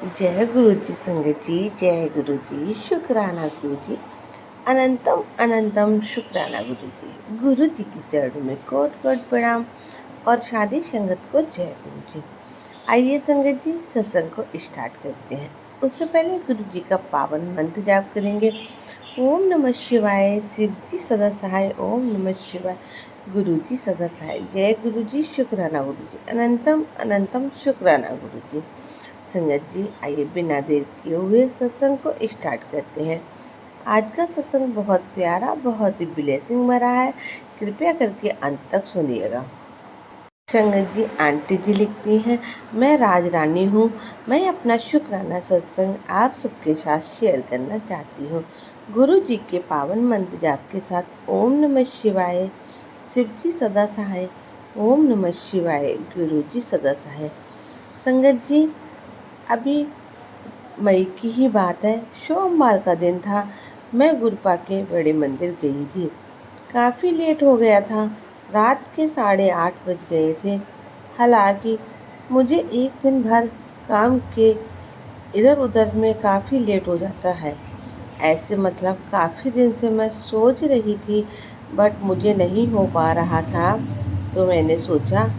जय गुरु जी संगत जी, जय गुरु जी, शुक्राना गुरु जी, अनंतम अनंतम शुक्राना गुरु जी। गुरु जी की चरणों में कोट कोट प्रणाम और सारी संगत को जय गुरु जी। आइए संगत जी सत्संग को स्टार्ट करते हैं। उससे पहले गुरु जी का पावन मंत्र जाप करेंगे। ओम नमः शिवाय, शिव जी सदा सहाय। ओम नमः शिवाय, गुरु जी सदा सहाय। जय गुरु जी, शुक्राना गुरु जी, अनंतम अनंतम शुक्राना गुरु जी। संगत जी आइए बिना देर किए हुए सत्संग को स्टार्ट करते हैं। आज का सत्संग बहुत प्यारा, बहुत ही ब्लेसिंग भरा है। कृपया करके अंत तक सुनिएगा। संगत जी आंटी जी लिखती हैं, मैं राज रानी हूँ। मैं अपना शुक्राना सत्संग आप सबके साथ शेयर करना चाहती हूँ। गुरु जी के पावन मंत्र जाप के साथ ओम नमः शिवाय, शिव जी सदा सहाय। ओम नमः शिवाय, गुरु जी सदा सहाय। संगत जी अभी मई की ही बात है, सोमवार का दिन था। मैं गुरपा के बड़े मंदिर गई थी। काफ़ी लेट हो गया था, रात के 8:30 बज गए थे। हालांकि मुझे एक दिन भर काम के इधर उधर में काफ़ी लेट हो जाता है। ऐसे मतलब काफ़ी दिन से मैं सोच रही थी, बट मुझे नहीं हो पा रहा था। तो मैंने सोचा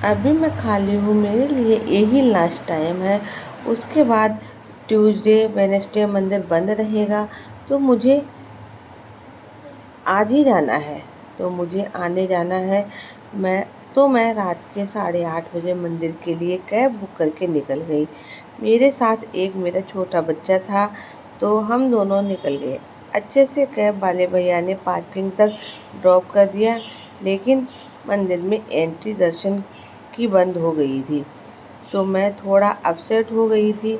अभी मैं खाली हूँ, मेरे लिए यही लास्ट टाइम है। उसके बाद ट्यूसडे वेडनेसडे मंदिर बंद रहेगा, तो मुझे आज ही जाना है। तो मुझे आने जाना है। मैं रात के 8:30 बजे मंदिर के लिए कैब बुक करके निकल गई। मेरे साथ एक मेरा छोटा बच्चा था, तो हम दोनों निकल गए। अच्छे से कैब वाले भैया ने पार्किंग तक ड्रॉप कर दिया, लेकिन मंदिर में एंट्री दर्शन की बंद हो गई थी। तो मैं थोड़ा अपसेट हो गई थी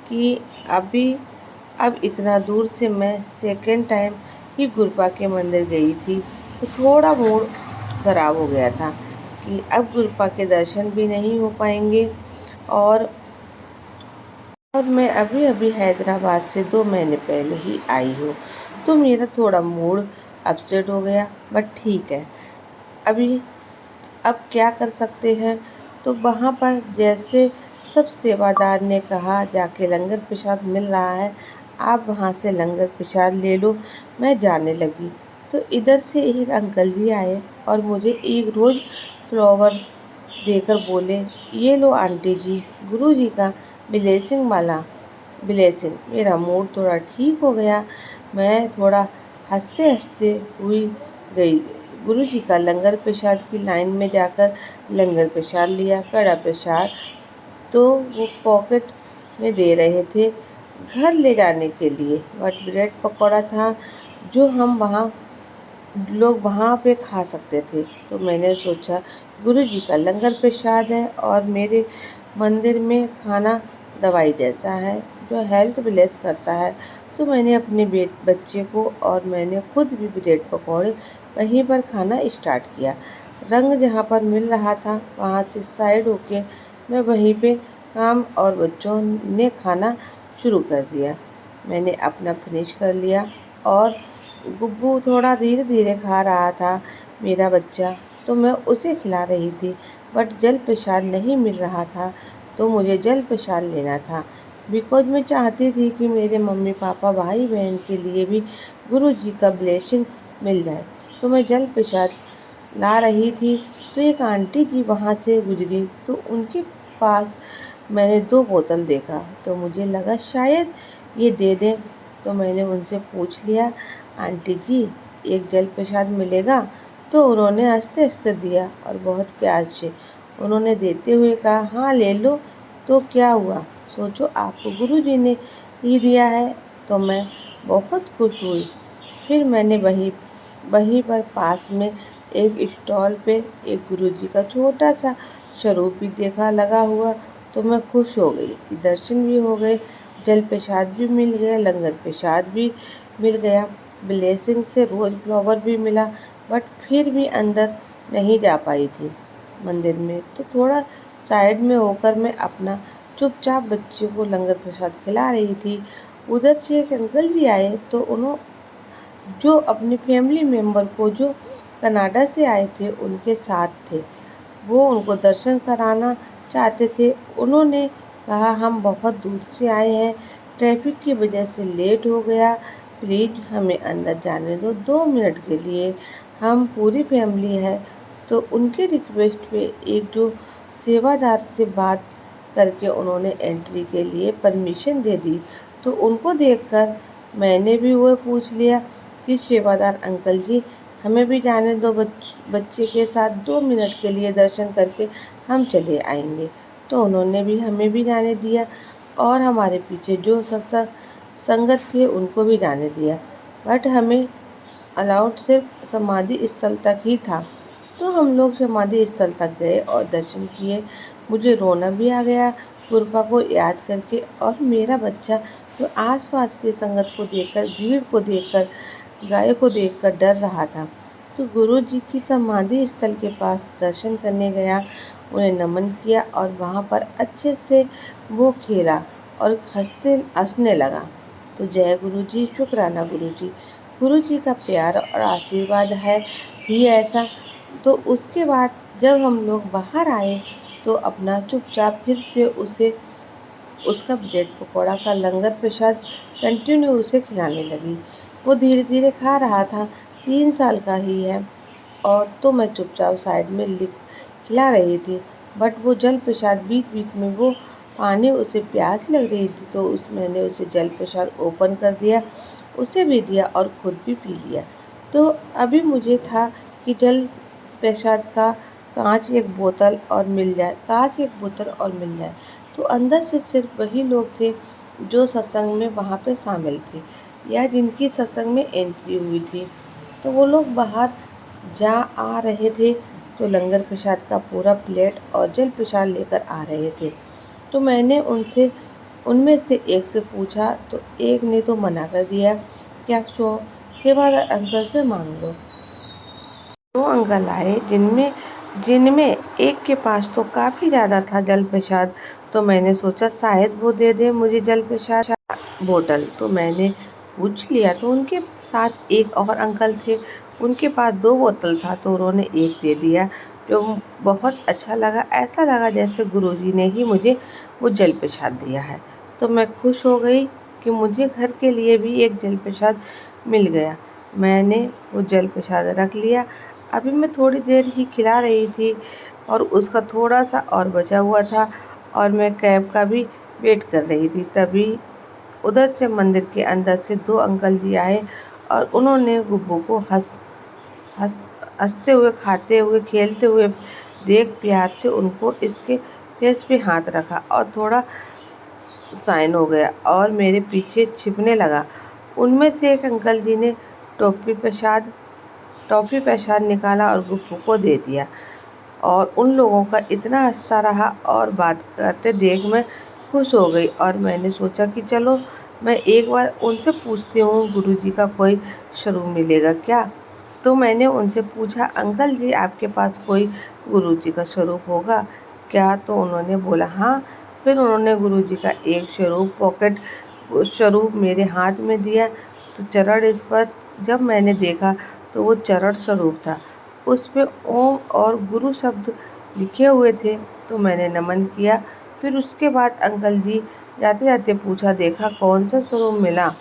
कि अब इतना दूर से मैं सेकेंड टाइम ही गुरपा के मंदिर गई थी, तो थोड़ा मूड खराब हो गया था कि अब गुरपा के दर्शन भी नहीं हो पाएंगे। और मैं अभी अभी हैदराबाद से 2 महीने पहले ही आई हूँ, तो मेरा थोड़ा मूड अपसेट हो गया। बट ठीक है, अभी अब क्या कर सकते हैं। तो वहाँ पर जैसे सब सेवादार ने कहा, जाके लंगर प्रसाद मिल रहा है, आप वहाँ से लंगर प्रसाद ले लो। मैं जाने लगी तो इधर से एक अंकल जी आए और मुझे एक रोज़ फ्लावर देकर बोले, ये लो आंटी जी, गुरु जी का ब्लेसिंग वाला ब्लेसिंग। मेरा मूड थोड़ा ठीक हो गया। मैं थोड़ा हंसते हंसते हुई गई। गुरु जी का लंगर प्रसाद की लाइन में जाकर लंगर प्रसाद लिया। कड़ा प्रसाद तो वो पॉकेट में दे रहे थे घर ले जाने के लिए, बट ब्रेड पकौड़ा था जो हम वहाँ लोग वहाँ पे खा सकते थे। तो मैंने सोचा गुरु जी का लंगर प्रसाद है और मेरे मंदिर में खाना दवाई जैसा है जो हेल्थ ब्लेस करता है। तो मैंने अपने बच्चे को और मैंने खुद भी ब्रेड पकौड़े वहीं पर खाना स्टार्ट किया। रंग जहाँ पर मिल रहा था वहाँ से साइड होके मैं वहीं पे काम और बच्चों ने खाना शुरू कर दिया। मैंने अपना फिनिश कर लिया और गुब्बू थोड़ा धीरे धीरे खा रहा था मेरा बच्चा, तो मैं उसे खिला रही थी। बट जल प्रसाद नहीं मिल रहा था, तो मुझे जल प्रसाद लेना था। बिकॉज मैं चाहती थी कि मेरे मम्मी पापा भाई बहन के लिए भी गुरु जी का ब्लेसिंग मिल जाए। तो मैं जल प्रसाद ला रही थी, तो एक आंटी जी वहाँ से गुजरी, तो उनके पास मैंने 2 बोतल देखा, तो मुझे लगा शायद ये दे दें। तो मैंने उनसे पूछ लिया, आंटी जी एक जल प्रसाद मिलेगा? तो उन्होंने हंसते हंसते दिया और बहुत प्यार से उन्होंने देते हुए कहा, हाँ ले लो। तो क्या हुआ, सोचो आपको गुरु जी ने ही दिया है। तो मैं बहुत खुश हुई। फिर मैंने वहीं पर पास में एक स्टॉल पे एक गुरुजी का छोटा सा स्वरूप भी देखा लगा हुआ। तो मैं खुश हो गई कि दर्शन भी हो गए, जल प्रसाद भी मिल गया, लंगर प्रसाद भी मिल गया, ब्लेसिंग से रोज़ फ्लावर भी मिला। बट फिर भी अंदर नहीं जा पाई थी मंदिर में। तो थोड़ा साइड में होकर मैं अपना चुपचाप बच्चे को लंगर प्रसाद खिला रही थी। उधर से एक अंकल जी आए, तो जो अपनी फैमिली मेम्बर को जो कनाडा से आए थे उनके साथ थे। वो उनको दर्शन कराना चाहते थे। उन्होंने कहा, हम बहुत दूर से आए हैं, ट्रैफिक की वजह से लेट हो गया, प्लीज़ हमें अंदर जाने दो 2 मिनट के लिए, हम पूरी फैमिली है। तो उनके रिक्वेस्ट पे एक जो सेवादार से बात करके उन्होंने एंट्री के लिए परमिशन दे दी। तो उनको देखकर मैंने भी वो पूछ लिया कि सेवादार अंकल जी, हमें भी जाने दो, बच्चे के साथ 2 मिनट के लिए दर्शन करके हम चले आएंगे। तो उन्होंने भी हमें भी जाने दिया और हमारे पीछे जो सत्संग संगत थे उनको भी जाने दिया। बट हमें अलाउड सिर्फ समाधि स्थल तक ही था। तो हम लोग समाधि स्थल तक गए और दर्शन किए। मुझे रोना भी आ गया गुरपा को याद करके, और मेरा बच्चा जो आसपास की संगत को देखकर, भीड़ को देखकर, गाय को देखकर डर रहा था। तो गुरु जी की समाधि स्थल के पास दर्शन करने गया, उन्हें नमन किया और वहाँ पर अच्छे से वो खेला और हंसने लगा। तो जय गुरु जी, शुक्राना गुरु जी। गुरु जी का प्यार और आशीर्वाद है ही ऐसा। तो उसके बाद जब हम लोग बाहर आए तो अपना चुपचाप फिर से उसका ब्रेड पकौड़ा का लंगर प्रसाद कंटिन्यू उसे खिलाने लगी। वो धीरे धीरे खा रहा था, 3 साल का ही है। और तो मैं चुपचाप साइड में लिख खिला रही थी। बट वो जल प्रसाद बीच बीच में वो पानी, उसे प्यास लग रही थी तो मैंने उसे जल प्रसाद ओपन कर दिया, उसे भी दिया और खुद भी पी लिया। तो अभी मुझे था कि जल प्रसाद का कांच एक बोतल और मिल जाए। तो अंदर से सिर्फ वही लोग थे जो सत्संग में वहाँ पे शामिल थे या जिनकी सत्संग में एंट्री हुई थी। तो वो लोग बाहर जा आ रहे थे, तो लंगर प्रसाद का पूरा प्लेट और जल प्रसाद लेकर आ रहे थे। तो मैंने उनमें से एक से पूछा, तो एक ने तो मना कर दिया कि आप सेवादार अंकल से मांग लो। 2 अंकल आए जिनमें जिनमें एक के पास तो काफ़ी ज़्यादा था जल प्रसाद। तो मैंने सोचा शायद वो दे दे मुझे जल प्रसाद बोतल। तो मैंने पूछ लिया, तो उनके साथ एक और अंकल थे, उनके पास 2 बोतल था, तो उन्होंने एक दे दिया, जो बहुत अच्छा लगा। ऐसा लगा जैसे गुरुजी ने ही मुझे वो जल प्रसाद दिया है। तो मैं खुश हो गई कि मुझे घर के लिए भी एक जल प्रसाद मिल गया। मैंने वो जल प्रसाद रख लिया। अभी मैं थोड़ी देर ही खिला रही थी और उसका थोड़ा सा और बचा हुआ था और मैं कैब का भी वेट कर रही थी। तभी उधर से मंदिर के अंदर से 2 अंकल जी आए और उन्होंने गुब्बू को हंसते हुए, खाते हुए, खेलते हुए देख प्यार से उनको इसके फेस पे हाथ रखा और थोड़ा साइन हो गया और मेरे पीछे छिपने लगा। उनमें से एक अंकल जी ने टॉफ़ी प्रसाद निकाला और गुप्पू को दे दिया और उन लोगों का इतना हंसता रहा और बात करते देख मैं खुश हो गई। और मैंने सोचा कि चलो मैं एक बार उनसे पूछती हूँ, गुरुजी का कोई स्वरूप मिलेगा क्या। तो मैंने उनसे पूछा, अंकल जी आपके पास कोई गुरुजी का स्वरूप होगा क्या। तो उन्होंने बोला हाँ। फिर उन्होंने गुरुजी का एक पॉकेट स्वरूप मेरे हाथ में दिया। तो चरण स्पर्श जब मैंने देखा तो वो चरण स्वरूप था, उस पे ओम और गुरु शब्द लिखे हुए थे। तो मैंने नमन किया। फिर उसके बाद अंकल जी जाते जाते पूछा, देखा कौन सा स्वरूप मिला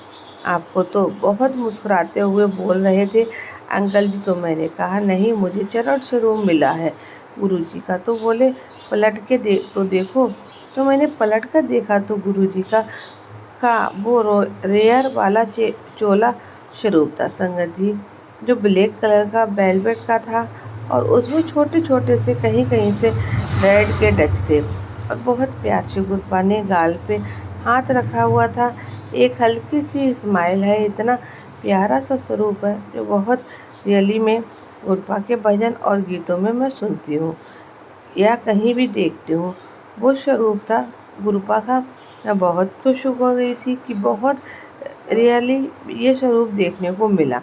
आपको। तो बहुत मुस्कुराते हुए बोल रहे थे अंकल जी। तो मैंने कहा नहीं, मुझे चरण स्वरूप मिला है गुरुजी का। तो बोले पलट के देखो। तो मैंने पलट कर देखा तो गुरुजी का वो रेयर वाला चोला स्वरूप था संगत जी, जो ब्लैक कलर का वेलवेट का था और उसमें छोटे छोटे से कहीं कहीं से रेड के डच थे और बहुत प्यार से गुरपा ने गाल पे हाथ रखा हुआ था। एक हल्की सी स्माइल है, इतना प्यारा सा स्वरूप है जो बहुत रियली में गुरपा के भजन और गीतों में मैं सुनती हूँ या कहीं भी देखती हूँ। वो स्वरूप था गुरपा का। मैं बहुत खुश हो गई थी कि बहुत रियली ये स्वरूप देखने को मिला,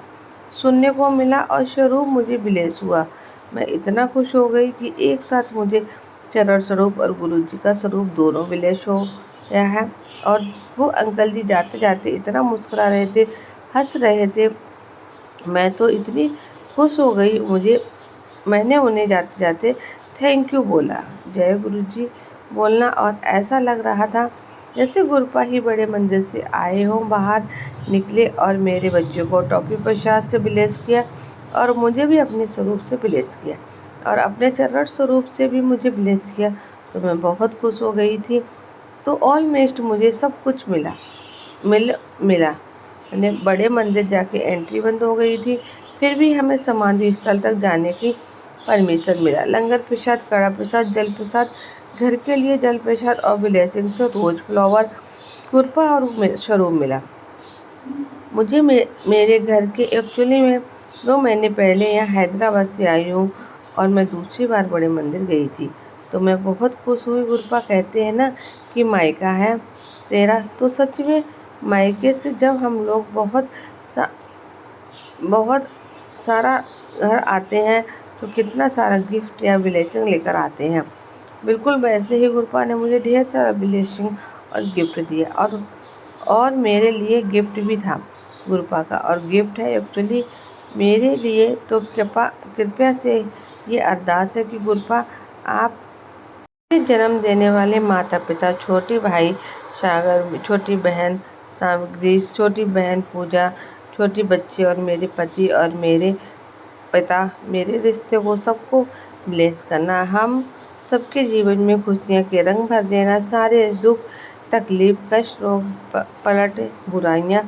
सुनने को मिला और स्वरूप मुझे ब्लेस हुआ। मैं इतना खुश हो गई कि एक साथ मुझे चरण स्वरूप और गुरुजी का स्वरूप दोनों ब्लेस हो गया है। और वो अंकल जी जाते जाते इतना मुस्कुरा रहे थे, हंस रहे थे, मैं तो इतनी खुश हो गई। मैंने उन्हें जाते जाते थैंक यू बोला। जय गुरु जी। बोलना और ऐसा लग रहा था जैसे गुरपा ही बड़े मंदिर से आए हों। बाहर निकले और मेरे बच्चों को टॉफ़ी प्रसाद से ब्लेस किया और मुझे भी अपने स्वरूप से ब्लेस किया और अपने चरण स्वरूप से भी मुझे ब्लेस किया। तो मैं बहुत खुश हो गई थी। तो ऑलमोस्ट मुझे सब कुछ मिला। मैंने बड़े मंदिर जाके एंट्री बंद हो गई थी, फिर भी हमें समाधि स्थल तक जाने की परमिशन मिला। लंगर प्रसाद, कड़ा प्रसाद, जल प्रसाद, घर के लिए जल प्रसाद और ब्लेसिंग से रोज फ्लावर, कृपा और स्वरूप मिला। मुझे मेरे घर के एक्चुअली में 2 महीने पहले यहाँ हैदराबाद से आई हूँ और मैं दूसरी बार बड़े मंदिर गई थी। तो मैं बहुत खुश हुई। गुरपा कहते हैं ना कि मायका है तेरा, तो सच में मायके से जब हम लोग बहुत सारा घर आते हैं तो कितना सारा गिफ्ट या ब्लेसिंग लेकर आते हैं। बिल्कुल वैसे ही गुरपा ने मुझे ढेर सारा ब्लेसिंग और गिफ्ट दिया और मेरे लिए गिफ्ट भी था गुरपा का, और गिफ्ट है एक्चुअली मेरे लिए। तो कृपया से ये अरदास है कि गुरपा आप जन्म देने वाले माता पिता, छोटे भाई सागर, छोटी बहन सामग्री, छोटी बहन पूजा, छोटी बच्ची और मेरे पति और मेरे पिता, मेरे रिश्ते को सबको ब्लेस करना, हम सबके जीवन में खुशियाँ के रंग भर देना, सारे दुख तकलीफ कष्ट रोग पलट बुराइयाँ,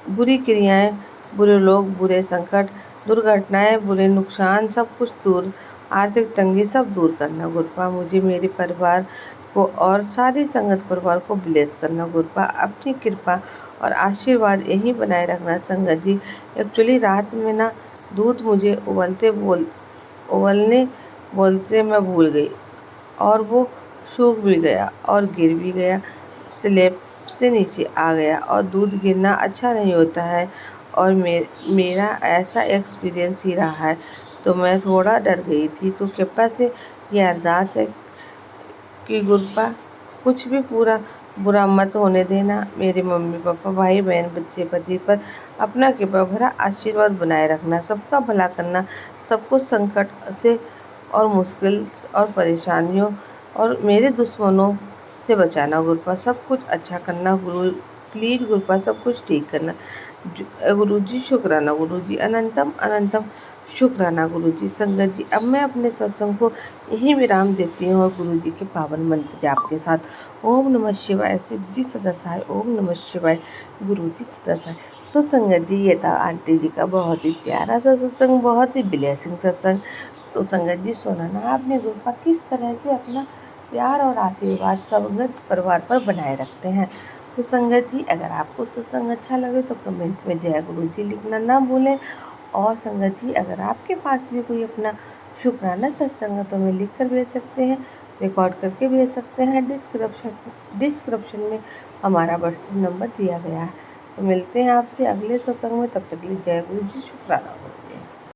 बुरी क्रियाएं, बुरे लोग, बुरे संकट, दुर्घटनाएं, बुरे नुकसान सब कुछ दूर, आर्थिक तंगी सब दूर करना गुरपा। मुझे मेरे परिवार को और सारी संगत परिवार को ब्लेस करना गुरपा। अपनी कृपा और आशीर्वाद यही बनाए रखना संगत जी। एक्चुअली रात में ना दूध मुझे उबलने बोलते मैं भूल गई और वो सूख भी गया और गिर भी गया, स्लैब से नीचे आ गया। और दूध गिरना अच्छा नहीं होता है और मेरा ऐसा एक्सपीरियंस ही रहा है। तो मैं थोड़ा डर गई थी। तो कृपा से ये अरदास है कि गुरपा कुछ भी पूरा बुरा मत होने देना। मेरे मम्मी पापा, भाई बहन, बच्चे, पति पर अपना कृपा भरा आशीर्वाद बनाए रखना, सबका भला करना, सबको संकट से और मुश्किल और परेशानियों और मेरे दुश्मनों से बचाना गुरपा। सब कुछ अच्छा करना गुरु, प्लीज़ गुरपा सब कुछ ठीक करना। गुरु जी शुक्राना, गुरु जी अनंतम अनंतम शुक्राना गुरु जी। संगत जी अब मैं अपने सत्संग को यहीं विराम देती हूँ और गुरु जी के पावन मंत्र जाप के साथ। ओम नमः शिवाय, शिव जी सदा सहाय, ओम नमः शिवाय, गुरु जी सदा सहाय। तो संगत जी ये था आंटी जी का बहुत ही प्यारा सा सत्संग, बहुत ही ब्लेसिंग सत्संग। तो संगत जी सुना ना आपने गुरपा किस तरह से अपना प्यार और आशीर्वाद संगत परिवार पर बनाए रखते हैं। तो संगत जी अगर आपको सत्संग अच्छा लगे तो कमेंट में जय गुरु जी लिखना ना भूलें। और संगत जी अगर आपके पास भी कोई अपना शुक्राना सत्संग है तो हमें लिख कर भेज सकते हैं, रिकॉर्ड करके भेज सकते हैं। डिस्क्रिप्शन में हमारा व्हाट्सएप नंबर दिया गया है। तो मिलते हैं आपसे अगले सत्संग में, तब तक के लिए जय गुरु जी, शुक्राना।